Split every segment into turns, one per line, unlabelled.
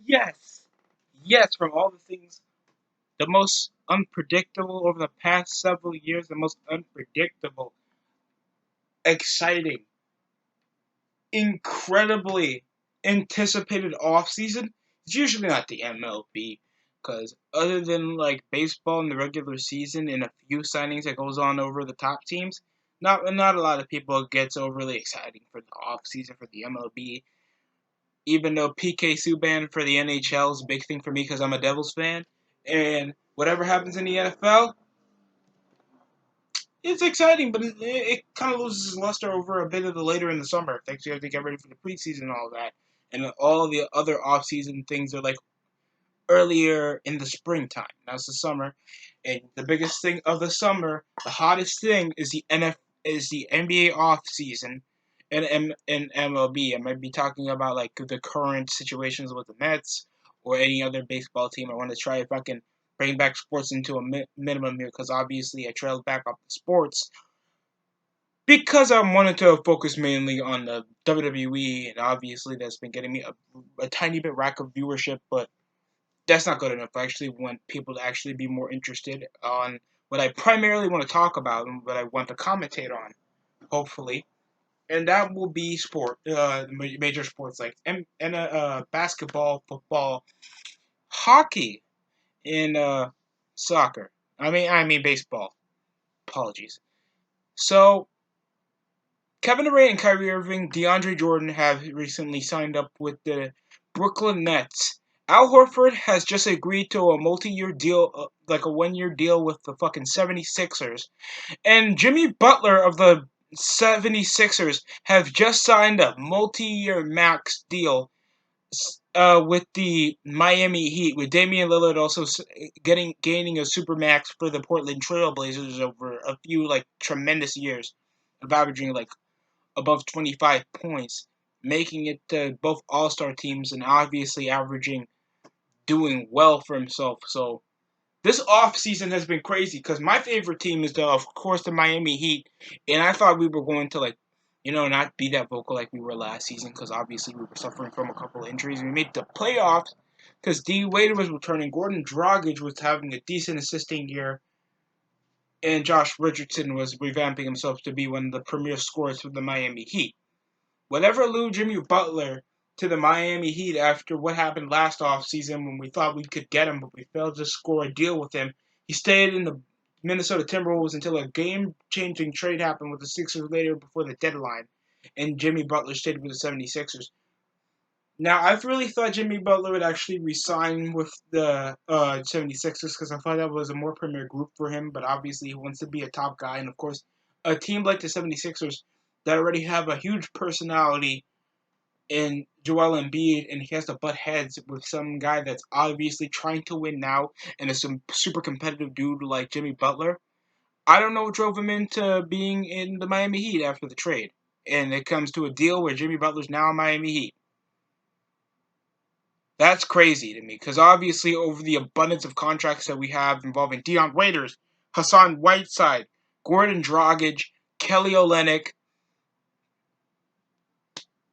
Yes, yes. From all the things, the most unpredictable over the past several years, the most unpredictable, exciting, incredibly anticipated offseason. It's usually not the MLB, because other than like baseball in the regular season and a few signings that goes on over the top teams, not a lot of people gets overly exciting for the offseason for the MLB. Even though PK Subban for the NHL is a big thing for me because I'm a Devils fan, and whatever happens in the NFL, it's exciting, but it kind of loses its luster over a bit of the later in the summer. Thanks, you have to get ready for the preseason and all that, and all the other off-season things are like earlier in the springtime. Now it's the summer, and the biggest thing of the summer, the hottest thing is the NBA off-season, and MLB. I might be talking about like the current situations with the Mets or any other baseball team. I want to try if I can bring back sports into a minimum here because obviously I trailed back off the sports because I wanted to focus mainly on the WWE, and obviously that's been getting me a tiny bit rack of viewership, but that's not good enough. I actually want people to actually be more interested on what I primarily want to talk about and what I want to commentate on, hopefully. And that will be major sports like basketball, football, hockey, and soccer. I mean baseball. Apologies. So Kevin Durant and Kyrie Irving, DeAndre Jordan have recently signed up with the Brooklyn Nets. Al Horford has just agreed to a multi-year deal, like a one-year deal with the fucking 76ers. And Jimmy Butler of the 76ers have just signed a multi-year max deal with the Miami Heat, with Damian Lillard also gaining a super max for the Portland Trailblazers over a few like tremendous years of averaging like above 25 points, making it to both All-Star teams and obviously doing well for himself. So this off season has been crazy because my favorite team is of course the Miami Heat, and I thought we were going to not be that vocal like we were last season because obviously we were suffering from a couple of injuries. We made the playoffs because D Wade was returning, Gordon Dragic was having a decent assisting year, and Josh Richardson was revamping himself to be one of the premier scorers for the Miami Heat. Whatever lured Jimmy Butler to the Miami Heat after what happened last offseason when we thought we could get him, but we failed to score a deal with him, he stayed in the Minnesota Timberwolves until a game-changing trade happened with the Sixers later before the deadline, and Jimmy Butler stayed with the 76ers. Now, I've really thought Jimmy Butler would actually resign with the 76ers because I thought that was a more premier group for him, but obviously he wants to be a top guy. And of course, a team like the 76ers that already have a huge personality in Joel Embiid, and he has to butt heads with some guy that's obviously trying to win now and is some super competitive dude like Jimmy Butler. I don't know what drove him into being in the Miami Heat after the trade. And it comes to a deal where Jimmy Butler's now in Miami Heat. That's crazy to me because obviously over the abundance of contracts that we have involving Dion Waiters, Hassan Whiteside, Gordon Dragic, Kelly Olynyk,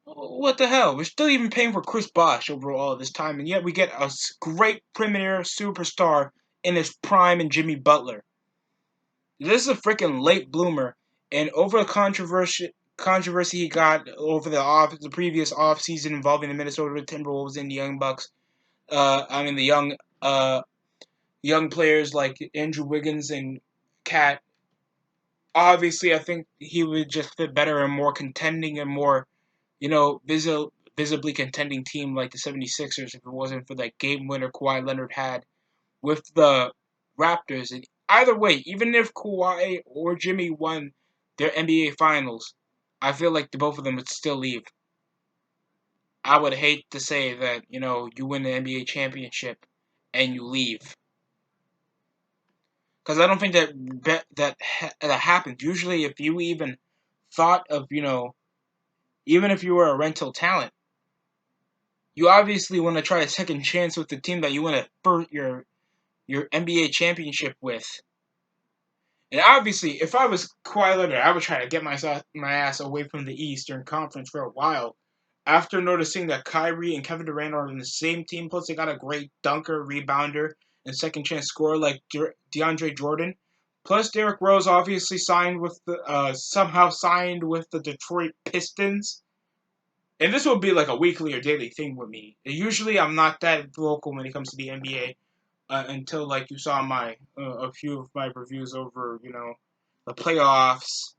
what the hell? We're still even paying for Chris Bosh over all this time, and yet we get a great premier superstar in his prime in Jimmy Butler. This is a freaking late bloomer, and over the controversy he got over the previous offseason involving the Minnesota Timberwolves and the Young Bucks. The young players like Andrew Wiggins and Cat. Obviously, I think he would just fit better in more contending and more, visibly contending team like the 76ers if it wasn't for that game winner Kawhi Leonard had with the Raptors. And either way, even if Kawhi or Jimmy won their NBA Finals, I feel like the both of them would still leave. I would hate to say that, you win the NBA championship and you leave. Because I don't think that happens. Usually, if you even thought of, even if you were a rental talent, you obviously want to try a second chance with the team that you want to first your NBA championship with. And obviously, if I was Kawhi Leonard, I would try to get my ass away from the Eastern Conference for a while. after noticing that Kyrie and Kevin Durant are on the same team, plus they got a great dunker, rebounder, and second chance scorer like DeAndre Jordan. Plus, Derrick Rose obviously signed with the somehow signed with the Detroit Pistons, and this will be like a weekly or daily thing with me. Usually, I'm not that vocal when it comes to the NBA until like you saw my a few of my reviews over the playoffs,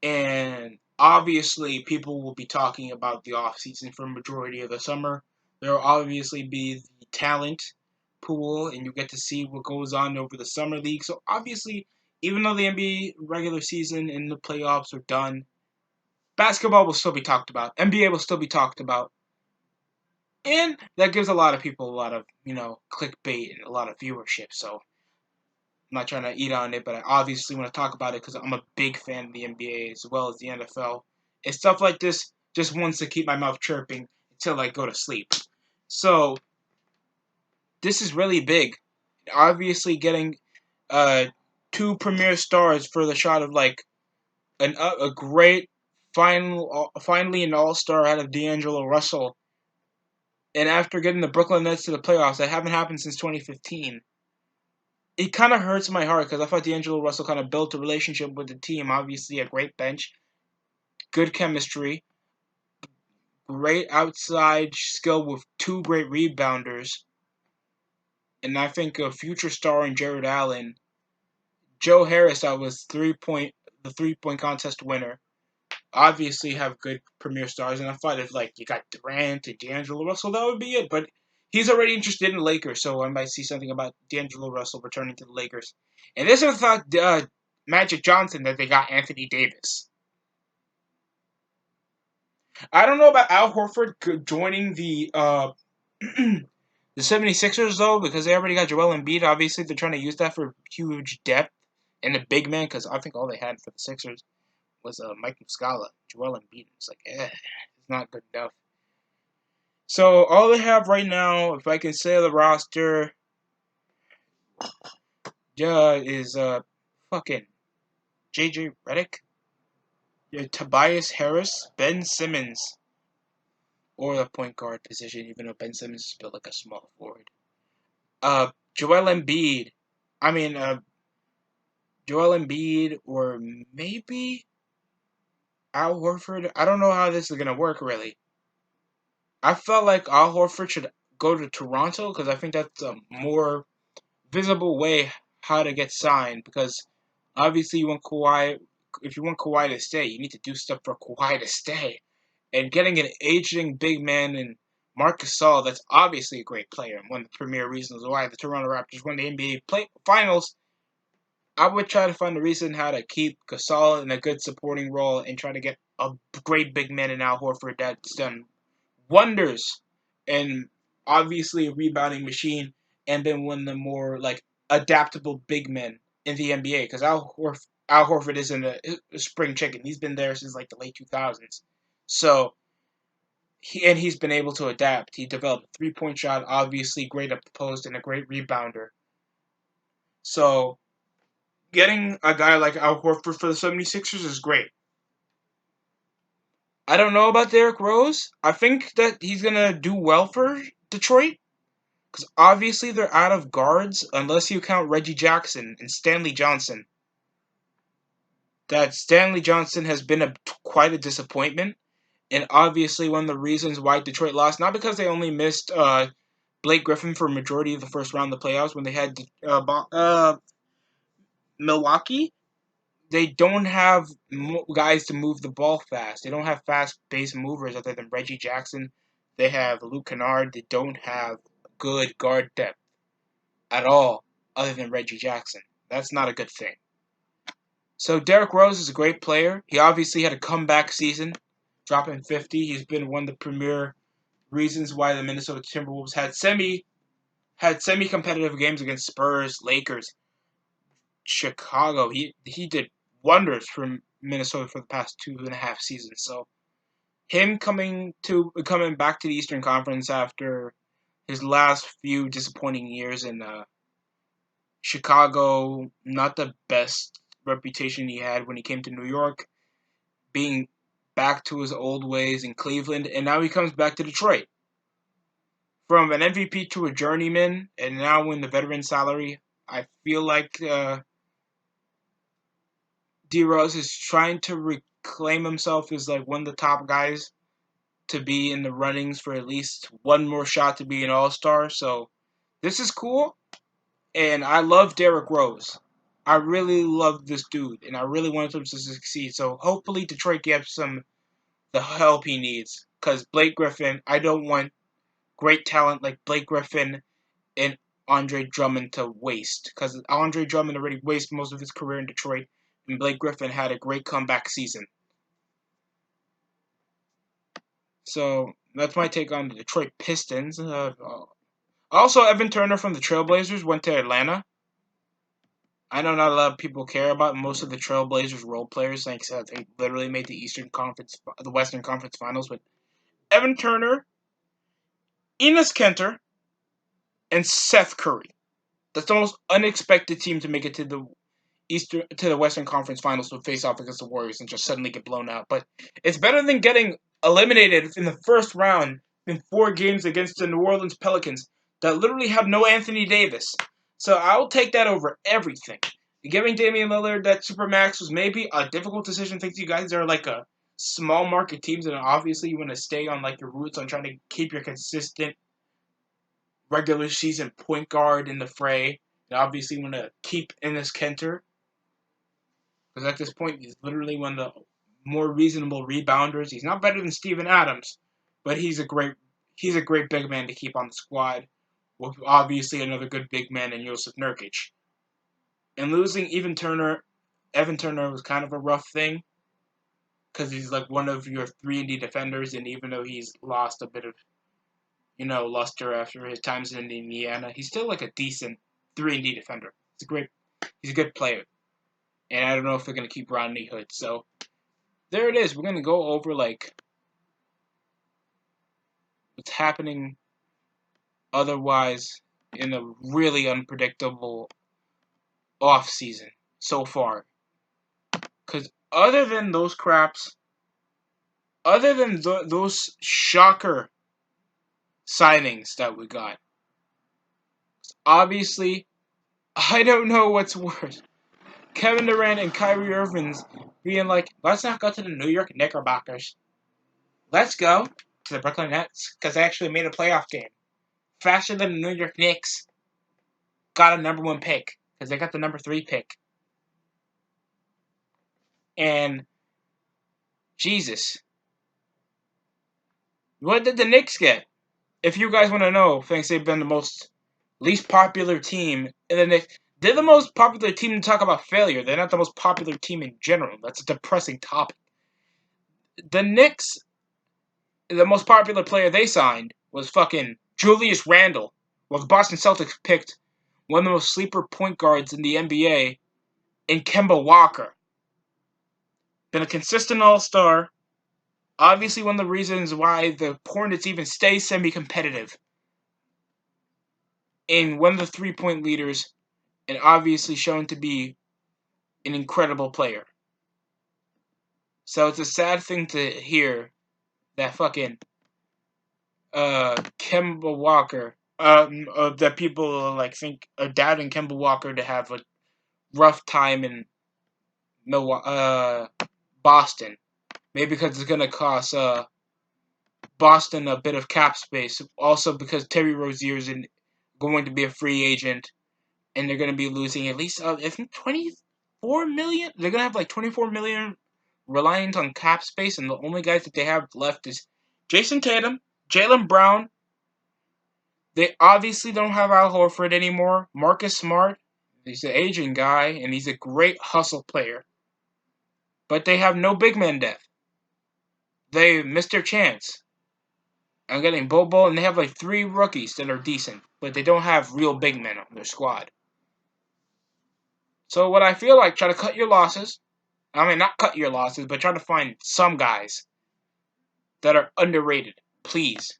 and obviously people will be talking about the offseason for majority of the summer. There will obviously be the talent pool, and you get to see what goes on over the summer league. So obviously, even though the NBA regular season and the playoffs are done, basketball will still be talked about. NBA will still be talked about. And that gives a lot of people a lot of, clickbait and a lot of viewership. So I'm not trying to eat on it, but I obviously want to talk about it because I'm a big fan of the NBA as well as the NFL. And stuff like this just wants to keep my mouth chirping until I go to sleep. So this is really big. Obviously, getting uh, two premier stars for the shot of like a great finally an all-star out of D'Angelo Russell. And after getting the Brooklyn Nets to the playoffs, that haven't happened since 2015. It kind of hurts my heart because I thought D'Angelo Russell kind of built a relationship with the team. Obviously, a great bench, good chemistry, great outside skill with two great rebounders, and I think a future star in Jared Allen. Joe Harris, that was the 3-point contest winner. Obviously, have good premier stars, and I thought if like you got Durant and D'Angelo Russell, that would be it. But he's already interested in the Lakers, so I might see something about D'Angelo Russell returning to the Lakers. And this is without Magic Johnson that they got Anthony Davis. I don't know about Al Horford joining the 76ers though, because they already got Joel Embiid. Obviously, they're trying to use that for huge depth and a big man, because I think all they had for the Sixers was Mike Muscala. Joel Embiid was like, it's not good enough. So all they have right now, if I can say the roster, is fucking JJ Redick, Tobias Harris, Ben Simmons, or the point guard position, even though Ben Simmons is built like a small forward. Joel Embiid. I mean, Joel Embiid, or maybe Al Horford. I don't know how this is gonna work really. I felt like Al Horford should go to Toronto because I think that's a more visible way how to get signed. Because obviously, you want Kawhi. If you want Kawhi to stay, you need to do stuff for Kawhi to stay. And getting an aging big man in Marc Gasol, that's obviously a great player, and one of the premier reasons why the Toronto Raptors won the NBA Finals. I would try to find a reason how to keep Gasol in a good supporting role and try to get a great big man in Al Horford that's done wonders and obviously a rebounding machine and been one of the more like adaptable big men in the NBA because Al Horford isn't a spring chicken. He's been there since like the late 2000s. So he's been able to adapt. He developed a 3-point shot, obviously great up the post and a great rebounder. So getting a guy like Al Horford for the 76ers is great. I don't know about Derrick Rose. I think that he's going to do well for Detroit because obviously they're out of guards unless you count Reggie Jackson and Stanley Johnson. That Stanley Johnson has been quite a disappointment, and obviously one of the reasons why Detroit lost, not because they only missed Blake Griffin for a majority of the first round of the playoffs when they had Milwaukee. They don't have guys to move the ball fast. They don't have fast base movers other than Reggie Jackson. They have Luke Kennard. They don't have good guard depth at all other than Reggie Jackson. That's not a good thing. So Derrick Rose is a great player. He obviously had a comeback season, dropping 50. He's been one of the premier reasons why the Minnesota Timberwolves had semi competitive games against Spurs, Lakers, Chicago. He did wonders for Minnesota for the past 2.5 seasons. So him coming back to the Eastern Conference after his last few disappointing years in Chicago, not the best reputation he had when he came to New York, being back to his old ways in Cleveland, and now he comes back to Detroit. From an MVP to a journeyman, and now in the veteran salary, I feel like D Rose is trying to reclaim himself as like one of the top guys to be in the runnings for at least one more shot to be an All-Star. So this is cool, and I love Derrick Rose. I really love this dude, and I really want him to succeed. So hopefully Detroit gets him the help he needs. Because Blake Griffin, I don't want great talent like Blake Griffin and Andre Drummond to waste. Because Andre Drummond already wasted most of his career in Detroit, and Blake Griffin had a great comeback season. So that's my take on the Detroit Pistons. Also, Evan Turner from the Trailblazers went to Atlanta. I know not a lot of people care about most of the Trailblazers role players. Like I said, they literally made the Western Conference Finals. But Evan Turner, Enes Kanter, and Seth Curry. That's the most unexpected team to make it to the Western Conference Finals to face off against the Warriors and just suddenly get blown out. But it's better than getting eliminated in the first round in 4 games against the New Orleans Pelicans that literally have no Anthony Davis. So I'll take that over everything. Giving Damian Lillard that supermax was maybe a difficult decision. Thanks, you guys are like a small market teams, and obviously you want to stay on like your roots on trying to keep your consistent regular season point guard in the fray. And obviously want to keep Enes Kanter, because at this point he's literally one of the more reasonable rebounders. He's not better than Steven Adams, but he's a great big man to keep on the squad, with obviously another good big man in Jusuf Nurkic. And losing Evan Turner was kind of a rough thing, because he's like one of your 3-and-D defenders, and even though he's lost a bit of, luster after his times in Indiana, he's still like a decent 3-and-D defender. He's a good player. And I don't know if they're going to keep Rodney Hood. So there it is. We're going to go over like what's happening otherwise in a really unpredictable off season so far. Because other than those craps, other than those shocker signings that we got, obviously, I don't know what's worse. Kevin Durant and Kyrie Irving's being like, let's not go to the New York Knickerbockers. Let's go to the Brooklyn Nets, because they actually made a playoff game faster than the New York Knicks got a #1 pick, because they got the #3 pick. And Jesus, what did the Knicks get? If you guys want to know, thanks, they've been the least popular team in the Knicks. They're the most popular team to talk about failure. They're not the most popular team in general. That's a depressing topic. The Knicks, the most popular player they signed was fucking Julius Randle. Well, the Boston Celtics picked one of the most sleeper point guards in the NBA in Kemba Walker. Been a consistent all-star. Obviously one of the reasons why the Hornets even stay semi-competitive. And one of the three-point leaders, and obviously shown to be an incredible player. So it's a sad thing to hear that fucking Kemba Walker, that people like think are doubting Kemba Walker to have a rough time in Boston. Maybe because it's gonna cost Boston a bit of cap space. Also because Terry Rozier is going to be a free agent, and they're gonna be losing at least I think 24 million. They're gonna have like 24 million reliant on cap space, and the only guys that they have left is Jason Tatum, Jaylen Brown. They obviously don't have Al Horford anymore. Marcus Smart, he's an aging guy, and he's a great hustle player. But they have no big man depth. They missed their chance. I'm getting Bobo, and they have like 3 rookies that are decent, but they don't have real big men on their squad. So what I feel like, try to cut your losses. I mean, not cut your losses, but try to find some guys that are underrated, please.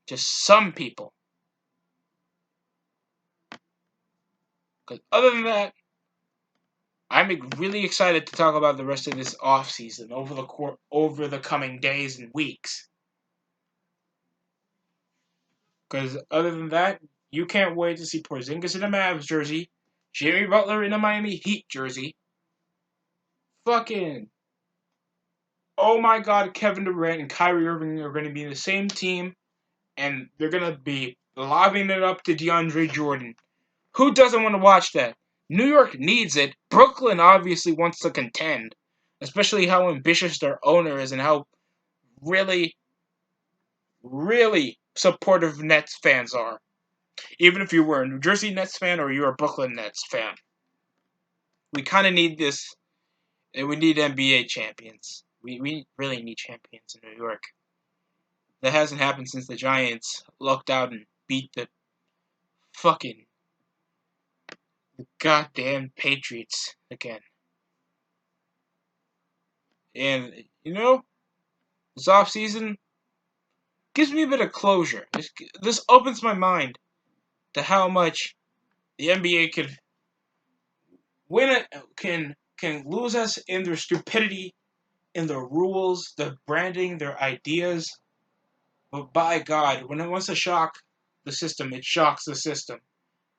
Just some people. Because other than that, I'm really excited to talk about the rest of this offseason over the coming days and weeks. Because other than that, you can't wait to see Porzingis in a Mavs jersey, Jimmy Butler in a Miami Heat jersey, fucking, oh my god, Kevin Durant and Kyrie Irving are going to be in the same team, and they're going to be lobbing it up to DeAndre Jordan. Who doesn't want to watch that? New York needs it. Brooklyn obviously wants to contend, especially how ambitious their owner is and how really, really supportive Nets fans are. Even if you were a New Jersey Nets fan or you're a Brooklyn Nets fan. We kind of need this, and we need NBA champions. We really need champions in New York. That hasn't happened since the Giants lucked out and beat the fucking goddamn Patriots again. And, this offseason gives me a bit of closure. This opens my mind to how much the NBA can lose us in their stupidity, in their rules, their branding, their ideas. But by God, when it wants to shock the system, it shocks the system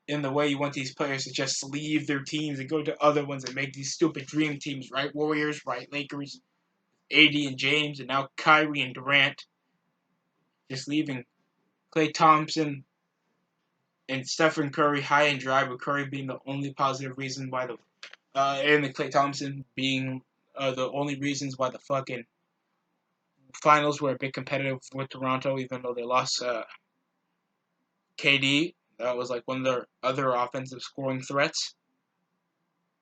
in the way you want these players to just leave their teams and go to other ones and make these stupid dream teams, right? Warriors, right? Lakers, AD and James, and now Kyrie and Durant. Just leaving Klay Thompson and Stephen Curry high and dry, with Curry being the only positive reason why and the Klay Thompson being the only reasons why the fucking finals were a bit competitive with Toronto, even though they lost KD. That was like one of their other offensive scoring threats.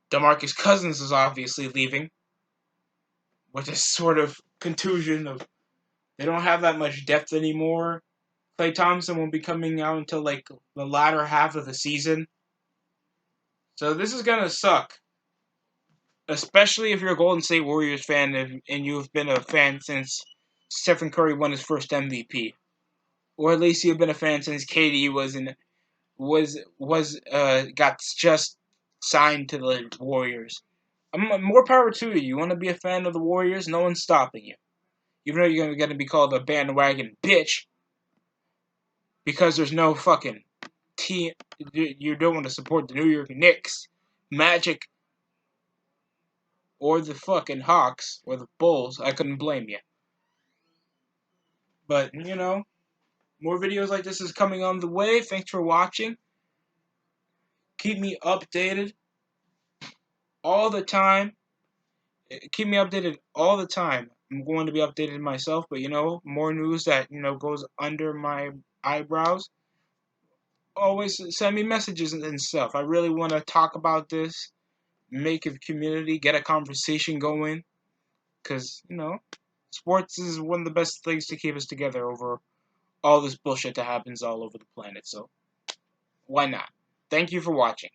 DeMarcus Cousins is obviously leaving with this sort of contusion of they don't have that much depth anymore. Klay Thompson won't be coming out until like the latter half of the season. So this is gonna suck. Especially if you're a Golden State Warriors fan and you've been a fan since Stephen Curry won his first MVP. Or at least you've been a fan since KD got just signed to the Warriors. More power to you. You want to be a fan of the Warriors? No one's stopping you. Even though you're going to be called a bandwagon bitch because there's no fucking team. You don't want to support the New York Knicks, Magic, or the fucking Hawks, or the Bulls. I couldn't blame you. But, more videos like this is coming on the way. Thanks for watching. Keep me updated all the time. Keep me updated all the time. I'm going to be updated myself, but more news that goes under my eyebrows. Always send me messages and stuff. I really want to talk about this, make a community, get a conversation going, because sports is one of the best things to keep us together over all this bullshit that happens all over the planet. So why not? Thank you for watching.